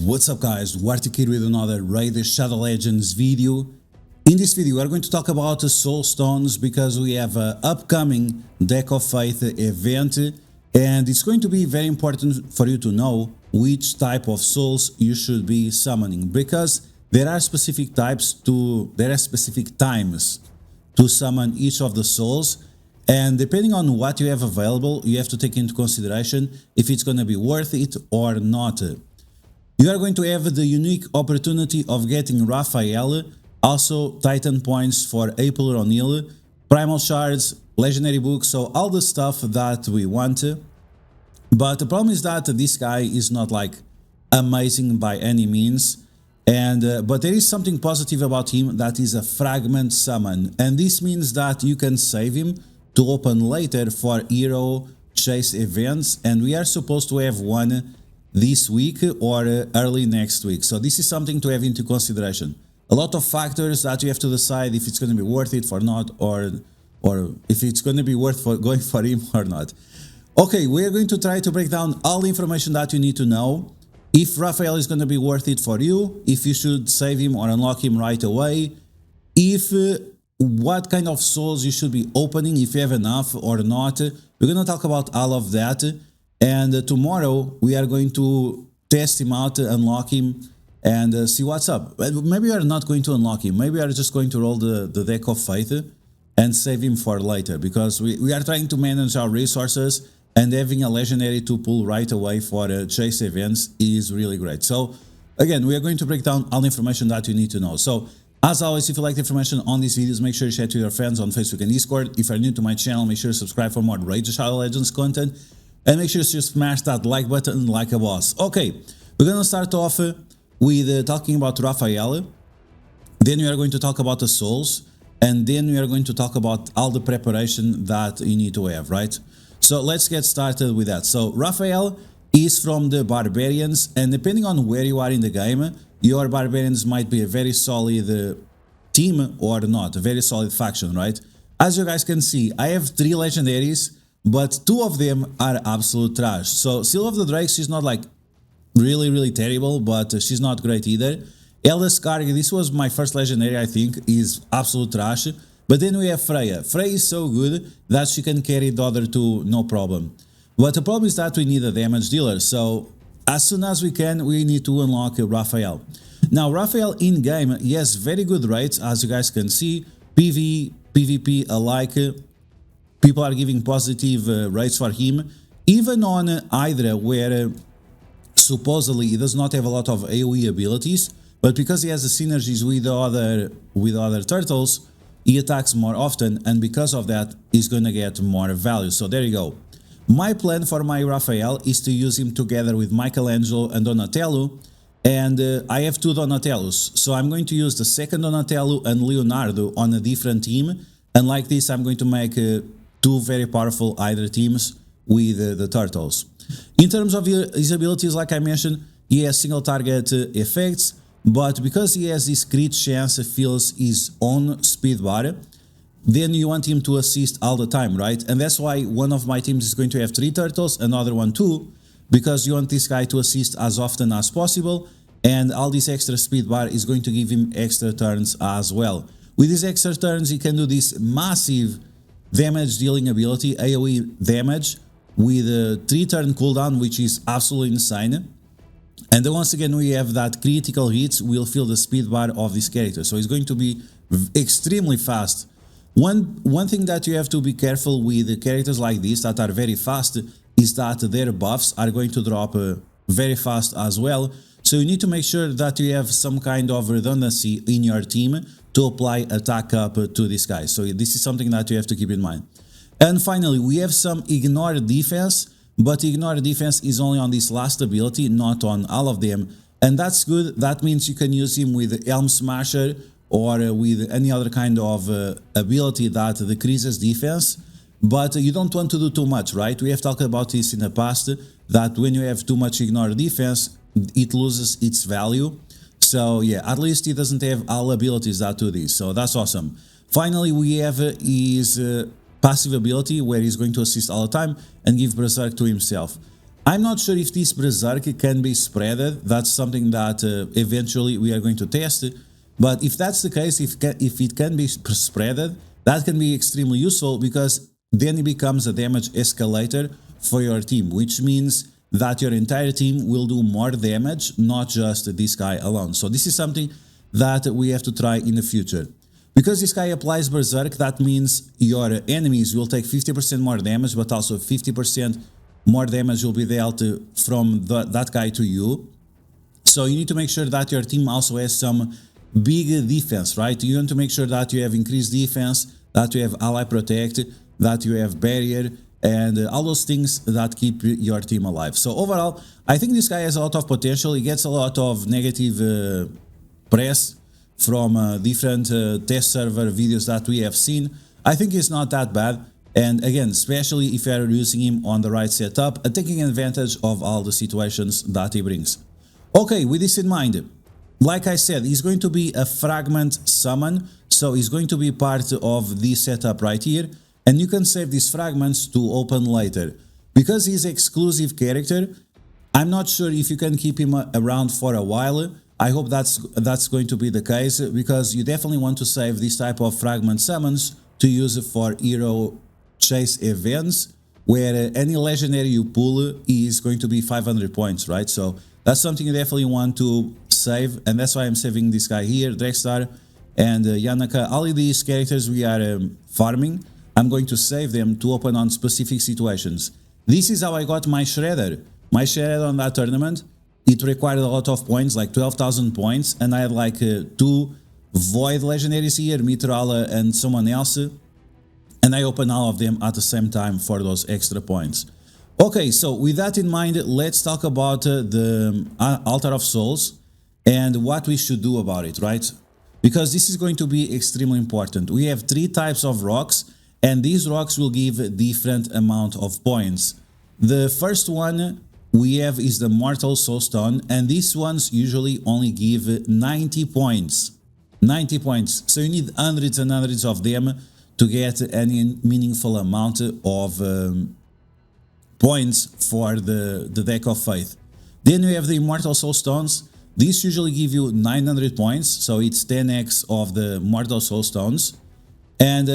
What's up guys, DuArktik with another Raid Shadow Legends video. In this video we are going to talk about soul stones because we have an upcoming Deck of Faith event and it's going to be very important for you to know which type of souls you should be summoning, because there are specific times to summon each of the souls, and depending on what you have available you have to take into consideration if it's going to be worth it or not. You are going to have the unique opportunity of getting Raphael, also Titan points for April O'Neil, Primal Shards, Legendary Books, so all the stuff that we want. But the problem is that this guy is not like amazing by any means, and but there is something positive about him, that is a fragment summon, and this means that you can save him to open later for hero chase events, and we are supposed to have one this week or early next week. So this is something to have into consideration. A lot of factors that you have to decide if it's going to be worth it or not, or if it's going to be worth going for him or not. Okay, we are going to try to break down all the information that you need to know. If Raphael is going to be worth it for you, if you should save him or unlock him right away, if what kind of souls you should be opening, if you have enough or not. We're going to talk about all of that. And tomorrow we are going to test him out, unlock him, and see what's up. Maybe we are not going to unlock him. Maybe we are just going to roll the Deck of Faith and save him for later, because we are trying to manage our resources, and having a legendary to pull right away for chase events is really great. So again, we are going to break down all the information that you need to know. So as always, if you like the information on these videos, make sure you share to your friends on Facebook and Discord. If you're new to my channel, make sure to subscribe for more Raid Shadow Legends content. And make sure to smash that like button like a boss. Okay, we're going to start off with talking about Raphael. Then we are going to talk about the souls. And then we are going to talk about all the preparation that you need to have, right? So let's get started with that. So Raphael is from the Barbarians. And depending on where you are in the game, your Barbarians might be a very solid team or not. A very solid faction, right? As you guys can see, I have 3 legendaries, but 2 of them are absolute trash. So Seal of the Drake, she's not like really terrible, but she's not great either. Eldest Karg, this was my first legendary, I think, is absolute trash. But then we have Freya. Freya is so good that she can carry the other 2 no problem. But the problem is that we need a damage dealer, so as soon as we can, we need to unlock Raphael. Now Raphael in game, he has very good rates, as you guys can see, PvE, PvP alike. People are giving positive rates for him, even on Hydra, where supposedly he does not have a lot of AoE abilities, but because he has the synergies with the other turtles, he attacks more often, and because of that, he's gonna get more value. So there you go. My plan for my Raphael is to use him together with Michelangelo and Donatello, and I have 2 Donatellos, so I'm going to use the second Donatello and Leonardo on a different team, and like this I'm going to make 2 very powerful Hydra teams with the turtles. In terms of his abilities, like I mentioned, he has single target effects, but because he has this crit chance, fills his own speed bar, then you want him to assist all the time, right? And that's why one of my teams is going to have 3 turtles, another one 2, because you want this guy to assist as often as possible, and all this extra speed bar is going to give him extra turns as well. With these extra turns, he can do this massive damage dealing ability, AoE damage, with a 3-turn cooldown, which is absolutely insane. And then once again, we have that critical hits will fill the speed bar of this character, so he's going to be extremely fast. One thing that you have to be careful with characters like this that are very fast is that their buffs are going to drop very fast as well. So you need to make sure that you have some kind of redundancy in your team to apply attack up to this guy. So this is something that you have to keep in mind. And finally, we have some ignore defense, but ignore defense is only on this last ability, not on all of them. And that's good. That means you can use him with Helm Smasher or with any other kind of ability that decreases defense. But you don't want to do too much, right? We have talked about this in the past, that when you have too much ignore defense, it loses its value. So yeah, at least he doesn't have all abilities that do this, so that's awesome. Finally, we have his passive ability, where he's going to assist all the time and give Berserk to himself. I'm not sure if this Berserk can be spreaded. That's something that eventually we are going to test. But if that's the case, if it can be spreaded, that can be extremely useful, because then it becomes a damage escalator for your team, which means that your entire team will do more damage, not just this guy alone. So this is something that we have to try in the future. Because this guy applies Berserk, that means your enemies will take 50% more damage, but also 50% more damage will be dealt from that guy to you. So you need to make sure that your team also has some big defense, right? You want to make sure that you have increased defense, that you have ally protect, that you have barrier, and all those things that keep your team alive. So overall, I think this guy has a lot of potential. He gets a lot of negative press from different test server videos that we have seen. I think it's not that bad. And again, especially if you are using him on the right setup and taking advantage of all the situations that he brings. Okay, with this in mind, like I said, he's going to be a fragment summon, so he's going to be part of this setup right here, and you can save these fragments to open later. Because he's an exclusive character, I'm not sure if you can keep him around for a while. I hope that's going to be the case, because you definitely want to save this type of fragment summons to use for hero chase events, where any legendary you pull is going to be 500 points, right? So that's something you definitely want to save, and that's why I'm saving this guy here, Drexstar and Yanaka. All of these characters we are farming, I'm going to save them to open on specific situations. This is how I got my Shredder. My Shredder on that tournament, it required a lot of points, like 12,000 points, and I had like 2 Void legendaries here, Mitrala and someone else, and I opened all of them at the same time for those extra points. Okay, so with that in mind, let's talk about the Altar of Souls and what we should do about it, right? Because this is going to be extremely important. We have 3 types of rocks, and these rocks will give a different amount of points. The first one we have is the Mortal Soulstone, and these ones usually only give 90 points. 90 points. So you need hundreds and hundreds of them to get any meaningful amount of points for the Deck of Faith. Then we have the Immortal Soulstones. These usually give you 900 points, so it's 10x of the Mortal Soulstones. And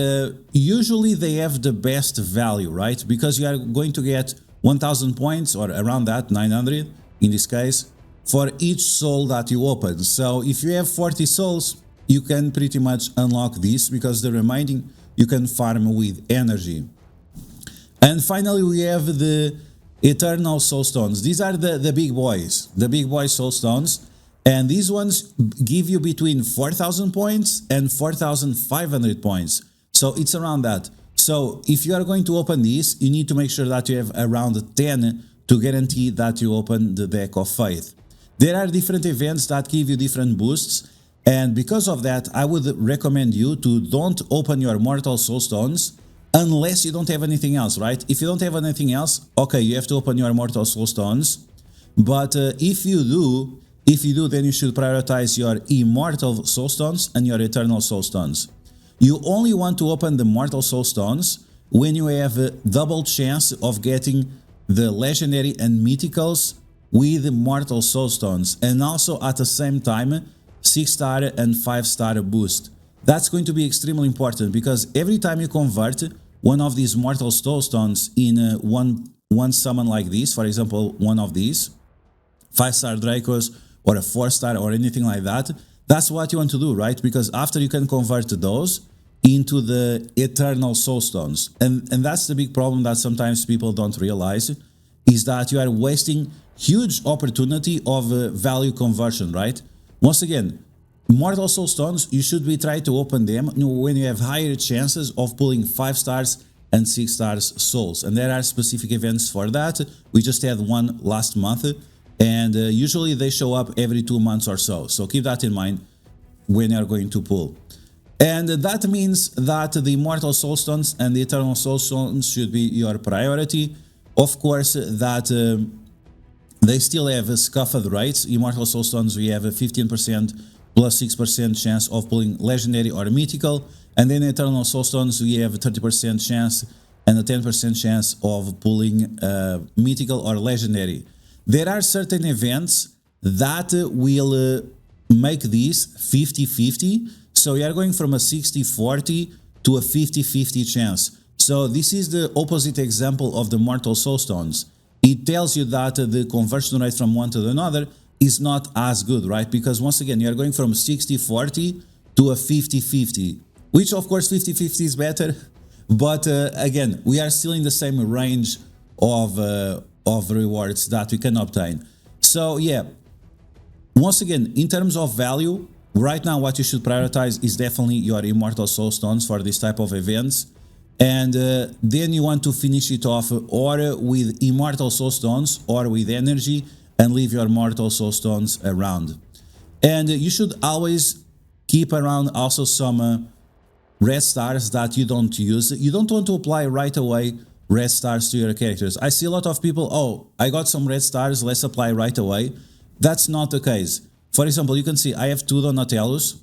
usually they have the best value, right? Because you are going to get 1000 points, or around that, 900 in this case, for each soul that you open. So if you have 40 souls, you can pretty much unlock this, because the remaining you can farm with energy. And finally we have the Eternal Soulstones. These are the big boys, Soulstones, and these ones give you between 4000 points and 4500 points. So it's around that. So if you are going to open these, you need to make sure that you have around 10 to guarantee that you open the Deck of Faith. There are different events that give you different boosts, and because of that, I would recommend you to don't open your Mortal Soulstones unless you don't have anything else, right? If you don't have anything else, okay, you have to open your Mortal Soulstones. But if you do, then you should prioritize your Immortal Soulstones and your Eternal Soulstones. You only want to open the Mortal Soulstones when you have a double chance of getting the Legendary and Mythicals with Mortal Soulstones, and also at the same time 6-star and 5-star boost. That's going to be extremely important, because every time you convert one of these Mortal Soulstones in one summon like this, for example, one of these 5-star Dracos or a 4-star or anything like that, that's what you want to do, right? Because after you can convert those into the Eternal Soulstones. And that's the big problem that sometimes people don't realize, is that you are wasting huge opportunity of value conversion, right? Once again, Mortal Soulstones, you should be trying to open them when you have higher chances of pulling 5 stars and 6 stars souls. And there are specific events for that. We just had one last month, and usually they show up every 2 months or so. So keep that in mind when you're going to pull. And that means that the Immortal Soulstones and the Eternal Soulstones should be your priority. Of course, that they still have scuffed rates. Immortal Soulstones, we have a 15% plus 6% chance of pulling Legendary or Mythical. And then Eternal Soulstones, we have a 30% chance and a 10% chance of pulling mythical or legendary. There are certain events that will make this 50-50, so you are going from a 60-40 to a 50-50 chance. So this is the opposite example of the Mortal Soulstones. It tells you that the conversion rate from one to the another is not as good, right? Because once again, you are going from 60-40 to a 50-50, which of course 50-50 is better, but again, we are still in the same range of rewards that we can obtain. So yeah, once again, in terms of value, right now what you should prioritize is definitely your Immortal Soulstones for this type of events. And then you want to finish it off or with Immortal Soulstones or with energy, and leave your Mortal Soulstones around. And you should always keep around also some red stars that you don't use. You don't want to apply right away red stars to your characters. I see a lot of people, oh, I got some red stars, let's apply right away. That's not the case. For example, you can see I have 2 Donatellos.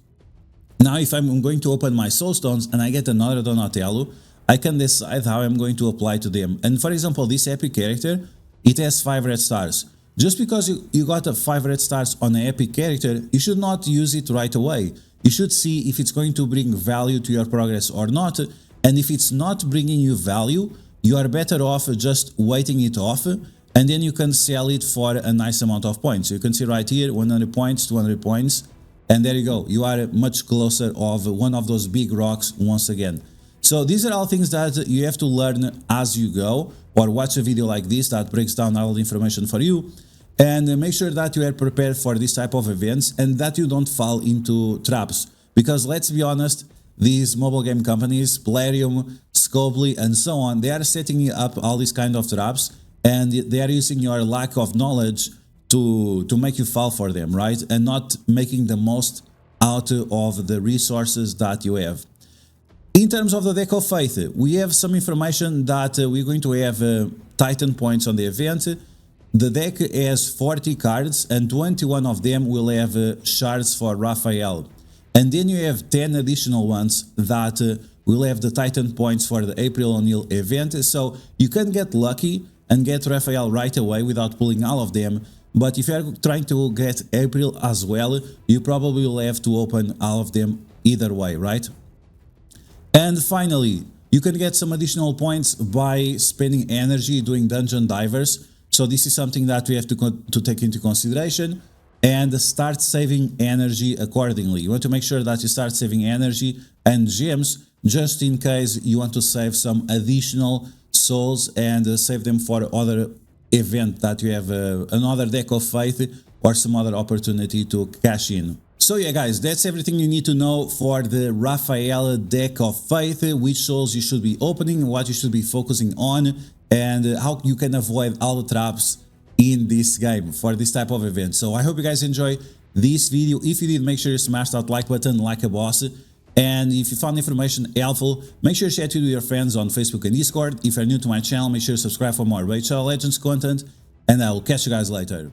Now if I'm going to open my Soulstones and I get another Donatello, I can decide how I'm going to apply to them. And for example, this epic character, it has 5 red stars. Just because you got 5 red stars on an epic character, you should not use it right away. You should see if it's going to bring value to your progress or not. And if it's not bringing you value, you are better off just waiting it off, and then you can sell it for a nice amount of points. You can see right here, 100 points, 200 points, and there you go. You are much closer of one of those big rocks once again. So these are all things that you have to learn as you go, or watch a video like this that breaks down all the information for you, and make sure that you are prepared for this type of events and that you don't fall into traps. Because let's be honest, these mobile game companies, Plarium, Scopely, and so on, they are setting up all these kind of traps, and they are using your lack of knowledge to make you fall for them, right? And not making the most out of the resources that you have. In terms of the Deck of Faith, we have some information that we're going to have Titan points on the event. The deck has 40 cards and 21 of them will have shards for Raphael. And then you have 10 additional ones that will have the Titan points for the April O'Neil event. So you can get lucky and get Raphael right away without pulling all of them. But if you are trying to get April as well, you probably will have to open all of them either way, right? And finally, you can get some additional points by spending energy doing dungeon divers. So this is something that we have to take into consideration, and start saving energy accordingly. You want to make sure that you start saving energy and gems just in case you want to save some additional souls and save them for other event that you have another Deck of Faith or some other opportunity to cash in. So yeah guys, that's everything you need to know for the Raphael Deck of Faith, which souls you should be opening, what you should be focusing on, and how you can avoid all the traps in this game for this type of event. So I hope you guys enjoy this video. If you did, make sure you smash that like button like a boss. And if you found the information helpful, make sure you share it with your friends on Facebook and Discord. If you're new to my channel, make sure you subscribe for more Raid Shadow Legends content, and I will catch you guys later.